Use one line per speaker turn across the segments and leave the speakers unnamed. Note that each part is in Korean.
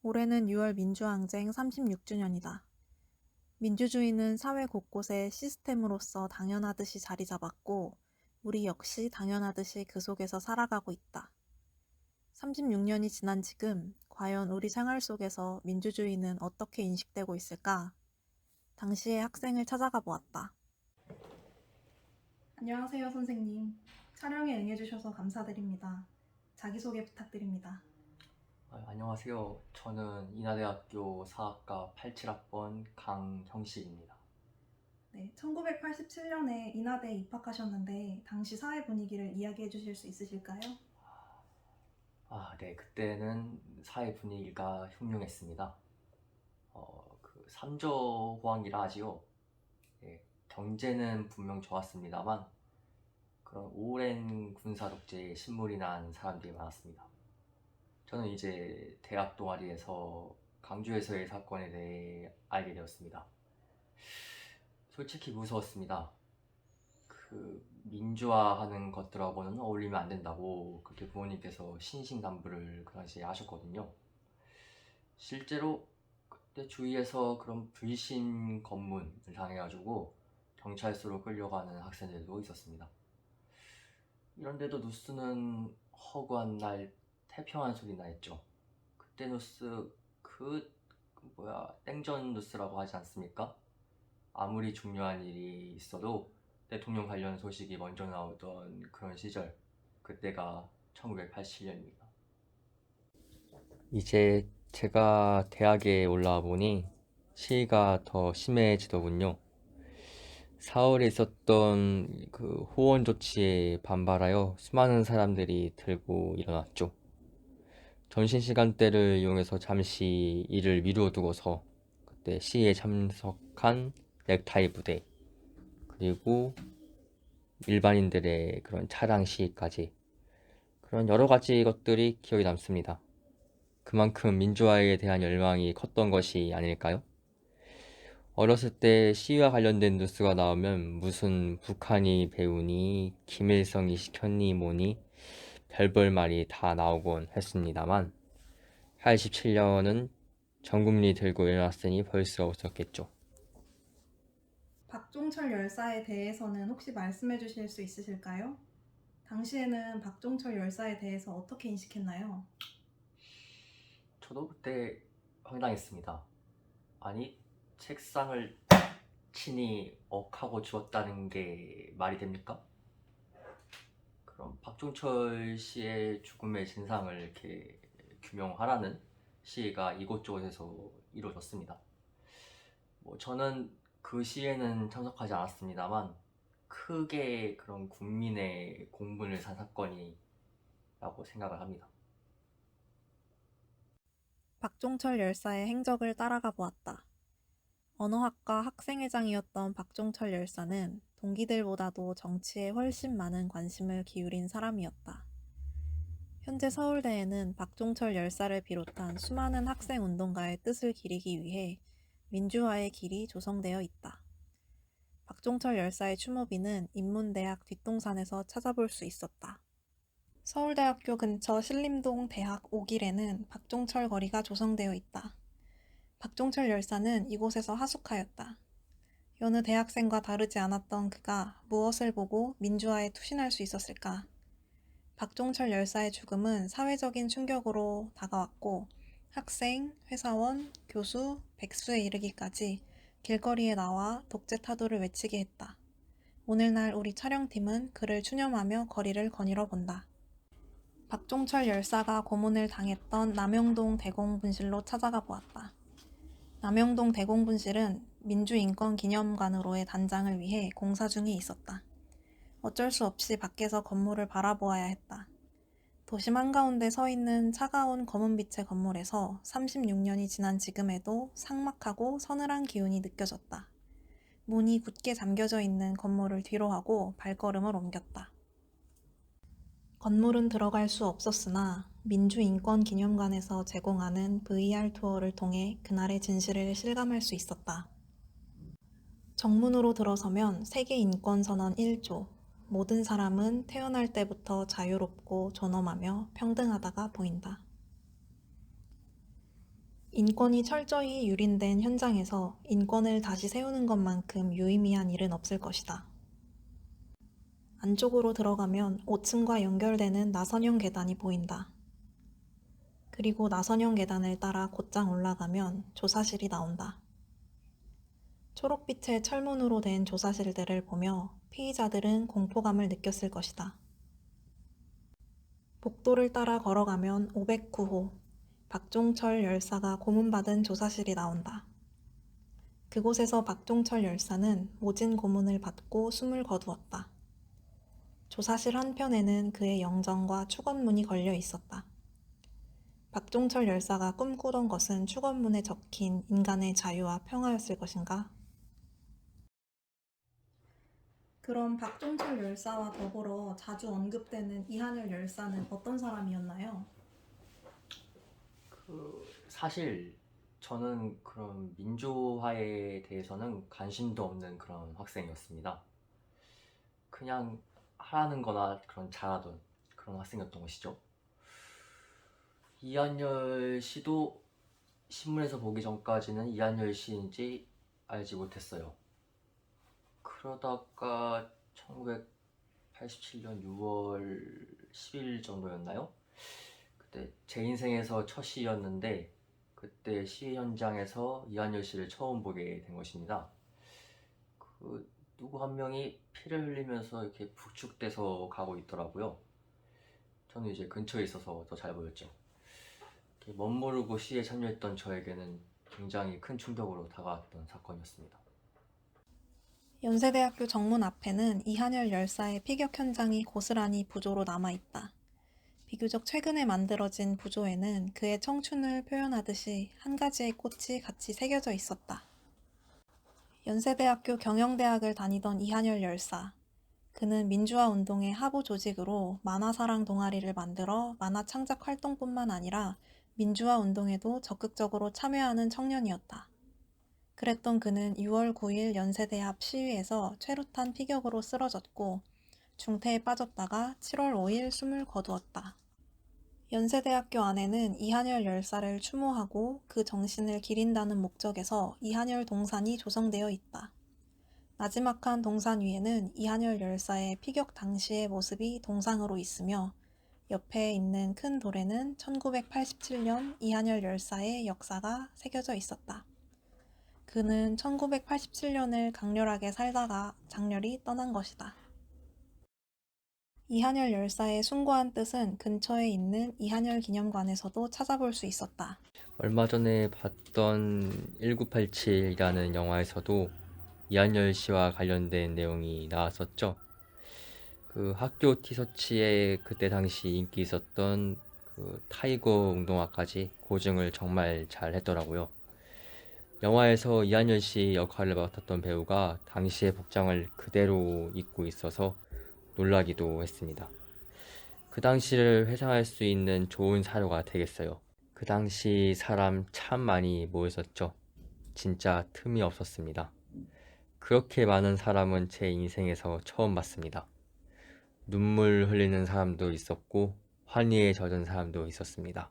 올해는 6월 민주항쟁 36주년이다. 민주주의는 사회 곳곳에 시스템으로서 당연하듯이 자리 잡았고, 우리 역시 당연하듯이 그 속에서 살아가고 있다. 36년이 지난 지금, 과연 우리 생활 속에서 민주주의는 어떻게 인식되고 있을까? 당시의 학생을 찾아가 보았다. 안녕하세요, 선생님. 촬영에 응해주셔서 감사드립니다. 자기소개 부탁드립니다.
안녕하세요. 저는 인하대학교 사학과 87학번 강형식입니다.
네, 1987년에 인하대에 입학하셨는데 당시 사회 분위기를 이야기해 주실 수 있으실까요?
네, 그때는 사회 분위기가 흉흉했습니다. 그 삼조호황이라 하지요. 예, 경제는 분명 좋았습니다만 그런 오랜 군사 독재에 신물이 난 사람들이 많았습니다. 저는 이제 대학 동아리에서 강주에서의 사건에 대해 알게 되었습니다. 솔직히 무서웠습니다. 그 민주화하는 것들하고는 어울리면 안 된다고 그렇게 부모님께서 신신당부를 그 당시에 하셨거든요. 실제로 그때 주위에서 그런 불신 검문을 당해가지고 경찰서로 끌려가는 학생들도 있었습니다. 이런데도 뉴스는 허구한 날 태평한 소리나 했죠. 그때 뉴스 땡전 뉴스라고 하지 않습니까? 아무리 중요한 일이 있어도 대통령 관련 소식이 먼저 나오던 그런 시절, 그때가 1987년입니다. 이제 제가 대학에 올라와 보니 시위가 더 심해지더군요. 4월에 있었던 그 호원 조치에 반발하여 수많은 사람들이 들고 일어났죠. 점심 시간대를 이용해서 잠시 일을 미루어 두고서 그때 시위에 참석한 넥타이 부대, 그리고 일반인들의 그런 차량 시위까지, 그런 여러 가지 것들이 기억에 남습니다. 그만큼 민주화에 대한 열망이 컸던 것이 아닐까요? 어렸을 때 시위와 관련된 뉴스가 나오면 무슨 북한이 배우니, 김일성이 시켰니 뭐니 별별 말이 다 나오곤 했습니다만 87년은 전 국민이 들고 일어났으니 볼 수가 없었겠죠.
박종철 열사에 대해서는 혹시 말씀해 주실 수 있으실까요? 당시에는 박종철 열사에 대해서 어떻게 인식했나요?
저도 그때 황당했습니다. 아니, 책상을 친히 억하고 주었다는 게 말이 됩니까? 그럼 박종철 씨의 죽음의 진상을 이렇게 규명하라는 시위가 이곳저곳에서 이루어졌습니다. 저는 그 시위에는 참석하지 않았습니다만 크게 그런 국민의 공분을 산 사건이라고 생각을 합니다.
박종철 열사의 행적을 따라가 보았다. 언어학과 학생회장이었던 박종철 열사는 동기들보다도 정치에 훨씬 많은 관심을 기울인 사람이었다. 현재 서울대에는 박종철 열사를 비롯한 수많은 학생운동가의 뜻을 기리기 위해 민주화의 길이 조성되어 있다. 박종철 열사의 추모비는 인문대학 뒷동산에서 찾아볼 수 있었다. 서울대학교 근처 신림동 대학 5길에는 박종철 거리가 조성되어 있다. 박종철 열사는 이곳에서 하숙하였다. 여느 대학생과 다르지 않았던 그가 무엇을 보고 민주화에 투신할 수 있었을까? 박종철 열사의 죽음은 사회적인 충격으로 다가왔고 학생, 회사원, 교수, 백수에 이르기까지 길거리에 나와 독재 타도를 외치게 했다. 오늘날 우리 촬영팀은 그를 추념하며 거리를 거닐어 본다. 박종철 열사가 고문을 당했던 남영동 대공분실로 찾아가 보았다. 남영동 대공분실은 민주인권기념관으로의 단장을 위해 공사 중에 있었다. 어쩔 수 없이 밖에서 건물을 바라보아야 했다. 도심 한가운데 서 있는 차가운 검은빛의 건물에서 36년이 지난 지금에도 삭막하고 서늘한 기운이 느껴졌다. 문이 굳게 잠겨져 있는 건물을 뒤로하고 발걸음을 옮겼다. 건물은 들어갈 수 없었으나 민주인권기념관에서 제공하는 VR 투어를 통해 그날의 진실을 실감할 수 있었다. 정문으로 들어서면 세계인권선언 1조, 모든 사람은 태어날 때부터 자유롭고 존엄하며 평등하다가 보인다. 인권이 철저히 유린된 현장에서 인권을 다시 세우는 것만큼 유의미한 일은 없을 것이다. 안쪽으로 들어가면 5층과 연결되는 나선형 계단이 보인다. 그리고 나선형 계단을 따라 곧장 올라가면 조사실이 나온다. 초록빛의 철문으로 된 조사실들을 보며 피의자들은 공포감을 느꼈을 것이다. 복도를 따라 걸어가면 509호 박종철 열사가 고문받은 조사실이 나온다. 그곳에서 박종철 열사는 모진 고문을 받고 숨을 거두었다. 조사실 한편에는 그의 영정과 축원문이 걸려 있었다. 박종철 열사가 꿈꾸던 것은 축원문에 적힌 인간의 자유와 평화였을 것인가? 그럼 박종철 열사와 더불어 자주 언급되는 이한열 열사는 어떤 사람이었나요?
사실 저는 그런 민주화에 대해서는 관심도 없는 그런 학생이었습니다. 그냥 하라는 거나 그런 잘하던 그런 학생이었던 것이죠. 이한열 씨도 신문에서 보기 전까지는 이한열 씨인지 알지 못했어요. 그러다가 1987년 6월 10일 정도였나요? 그때 제 인생에서 첫 시위였는데 그때 시위 현장에서 이한열 씨를 처음 보게 된 것입니다. 그 누구 한 명이 피를 흘리면서 이렇게 북축돼서 가고 있더라고요. 저는 이제 근처에 있어서 더 잘 보였죠. 이렇게 멋모르고 시위에 참여했던 저에게는 굉장히 큰 충격으로 다가왔던 사건이었습니다.
연세대학교 정문 앞에는 이한열 열사의 피격 현장이 고스란히 부조로 남아있다. 비교적 최근에 만들어진 부조에는 그의 청춘을 표현하듯이 한 가지의 꽃이 같이 새겨져 있었다. 연세대학교 경영대학을 다니던 이한열 열사. 그는 민주화 운동의 하부 조직으로 만화사랑 동아리를 만들어 만화 창작 활동뿐만 아니라 민주화 운동에도 적극적으로 참여하는 청년이었다. 그랬던 그는 6월 9일 연세대 앞 시위에서 최루탄 피격으로 쓰러졌고 중태에 빠졌다가 7월 5일 숨을 거두었다. 연세대학교 안에는 이한열 열사를 추모하고 그 정신을 기린다는 목적에서 이한열 동산이 조성되어 있다. 나지막한 동산 위에는 이한열 열사의 피격 당시의 모습이 동상으로 있으며 옆에 있는 큰 돌에는 1987년 이한열 열사의 역사가 새겨져 있었다. 그는 1987년을 강렬하게 살다가 장렬히 떠난 것이다. 이한열 열사의 숭고한 뜻은 근처에 있는 이한열 기념관에서도 찾아볼 수 있었다.
얼마 전에 봤던 1987이라는 영화에서도 이한열 씨와 관련된 내용이 나왔었죠. 그 학교 티셔츠에 그때 당시 인기 있었던 그 타이거 운동화까지 고증을 정말 잘 했더라고요. 영화에서 이한열 씨 역할을 맡았던 배우가 당시의 복장을 그대로 입고 있어서 놀라기도 했습니다. 그 당시를 회상할 수 있는 좋은 사료가 되겠어요. 그 당시 사람 참 많이 모였었죠. 진짜 틈이 없었습니다. 그렇게 많은 사람은 제 인생에서 처음 봤습니다. 눈물 흘리는 사람도 있었고 환희에 젖은 사람도 있었습니다.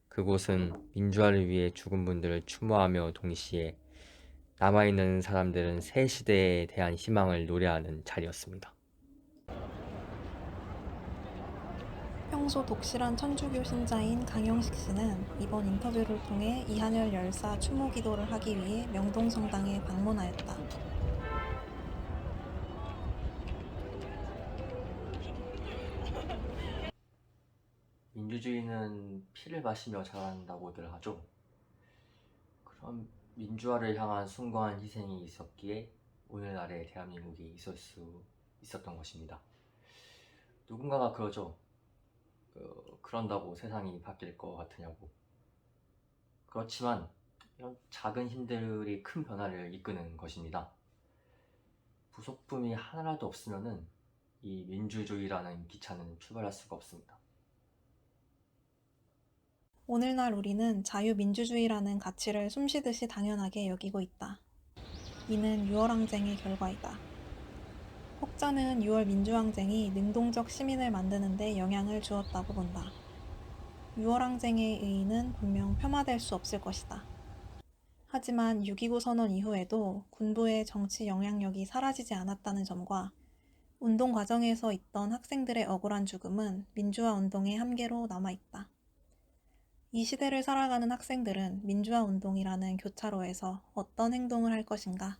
그곳은 민주화를 위해 죽은 분들을 추모하며 동시에 남아있는 사람들은 새 시대에 대한 희망을 노래하는 자리였습니다.
평소 독실한 천주교 신자인 강영식 씨는 이번 인터뷰를 통해 이한열 열사 추모 기도를 하기 위해 명동성당에 방문하였다.
민주주의는 피를 마시며 자란다고들 하죠. 그럼 민주화를 향한 숭고한 희생이 있었기에 오늘날의 대한민국이 있을 수 있었던 것입니다. 누군가가 그러죠. 그런다고 세상이 바뀔 것 같으냐고. 그렇지만 이런 작은 힘들이 큰 변화를 이끄는 것입니다. 부속품이 하나라도 없으면은 이 민주주의라는 기차는 출발할 수가 없습니다.
오늘날 우리는 자유민주주의라는 가치를 숨쉬듯이 당연하게 여기고 있다. 이는 6월 항쟁의 결과이다. 혹자는 6월 민주항쟁이 능동적 시민을 만드는 데 영향을 주었다고 본다. 유월항쟁의 의의는 분명 폄하될 수 없을 것이다. 하지만 6.29 선언 이후에도 군부의 정치 영향력이 사라지지 않았다는 점과 운동 과정에서 있던 학생들의 억울한 죽음은 민주화 운동의 함계로 남아있다. 이 시대를 살아가는 학생들은 민주화 운동이라는 교차로에서 어떤 행동을 할 것인가?